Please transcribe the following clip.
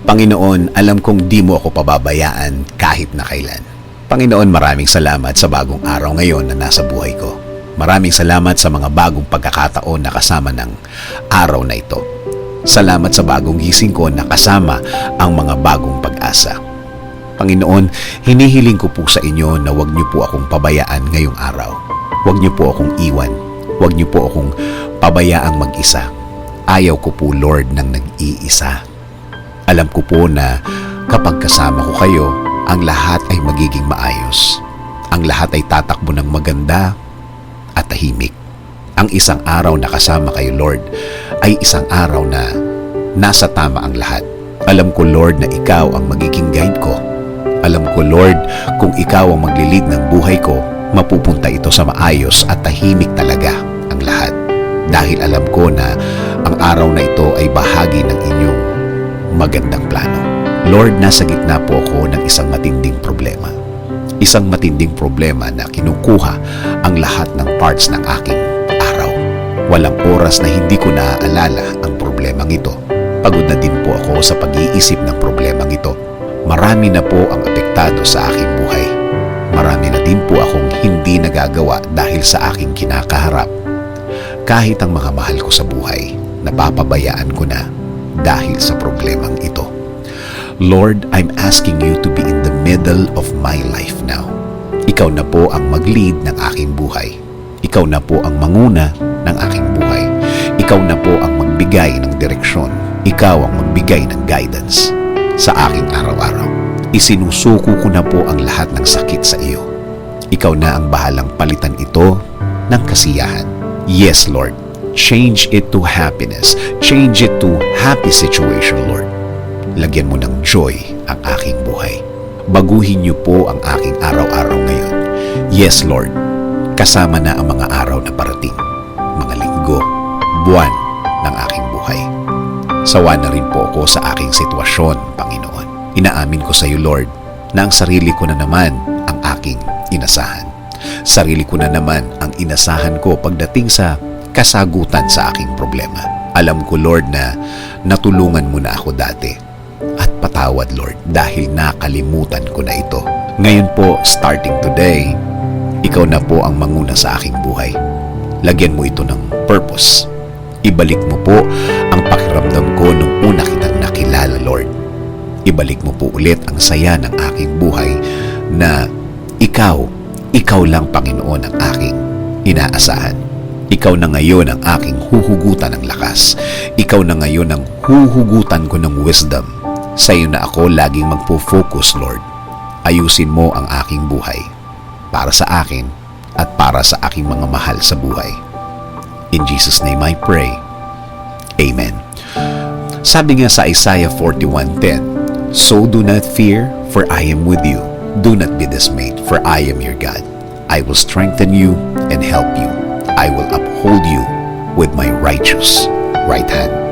Panginoon, alam kong di mo ako pababayaan kahit na kailan. Panginoon, maraming salamat sa bagong araw ngayon na nasa buhay ko. Maraming salamat sa mga bagong pagkakataon na kasama ng araw na ito. Salamat sa bagong gising ko na kasama ang mga bagong pag-asa. Panginoon, hinihiling ko po sa inyo na huwag niyo po akong pabayaan ngayong araw. Huwag niyo po akong iwan. Huwag niyo po akong pabayaang mag-isa. Ayaw ko po, Lord, ng nag-iisa. Alam ko po na kapag kasama ko kayo, ang lahat ay magiging maayos. Ang lahat ay tatakbo ng maganda at tahimik. Ang isang araw na kasama kayo, Lord, ay isang araw na nasa tama ang lahat. Alam ko, Lord, na ikaw ang magiging guide ko. Alam ko, Lord, kung ikaw ang maglilid ng buhay ko, mapupunta ito sa maayos at tahimik talaga ang lahat. Dahil alam ko na ang araw na ito ay bahagi ng inyong magandang plano. Lord, nasa gitna po ako ng isang matinding problema. Isang matinding problema na kinukuha ang lahat ng parts ng aking araw. Walang oras na hindi ko naaalala ang problemang ito. Pagod na din po ako sa pag-iisip ng problemang ito. Marami na po ang apektado sa aking buhay. Marami na din po akong hindi nagagawa dahil sa aking kinakaharap. Kahit ang mga mahal ko sa buhay, napapabayaan ko na dahil sa problemang ito. Lord, I'm asking you to be in the middle of my life now. Ikaw na po ang mag-lead ng aking buhay. Ikaw na po ang manguna ng aking buhay. Ikaw na po ang magbigay ng direksyon. Ikaw ang magbigay ng guidance sa aking araw-araw. Isinusuko ko na po ang lahat ng sakit sa iyo. Ikaw na ang bahalang palitan ito ng kasiyahan. Yes, Lord. Change it to happiness. Change it to happy situation, Lord. Lagyan mo ng joy ang aking buhay. Baguhin niyo po ang aking araw-araw ngayon. Yes, Lord. Kasama na ang mga araw na parating. Mga linggo, buwan ng aking buhay. Sawa na rin po ako sa aking sitwasyon, Panginoon. Inaamin ko sa iyo, Lord, na ang sarili ko na naman ang aking inasahan. Sarili ko na naman ang inasahan ko pagdating sa kasagutan sa aking problema. Alam ko, Lord, na natulungan mo na ako dati. At patawad, Lord, dahil nakalimutan ko na ito. Ngayon po, starting today, ikaw na po ang manguna sa aking buhay. Lagyan mo ito ng purpose. Ibalik mo po ang pakiramdam ko nung una kitang nakilala, Lord. Ibalik mo po ulit ang saya ng aking buhay na ikaw lang, Panginoon, ang aking inaasahan. Ikaw na ngayon ang aking huhugutan ng lakas. Ikaw na ngayon ang huhugutan ko ng wisdom. Sa iyo na ako laging magpo-focus, Lord. Ayusin mo ang aking buhay para sa akin at para sa aking mga mahal sa buhay. In Jesus' name I pray. Amen. Sabi nga sa Isaiah 41:10, So do not fear, for I am with you. Do not be dismayed, for I am your God. I will strengthen you and help you. I will uphold you with my righteous right hand.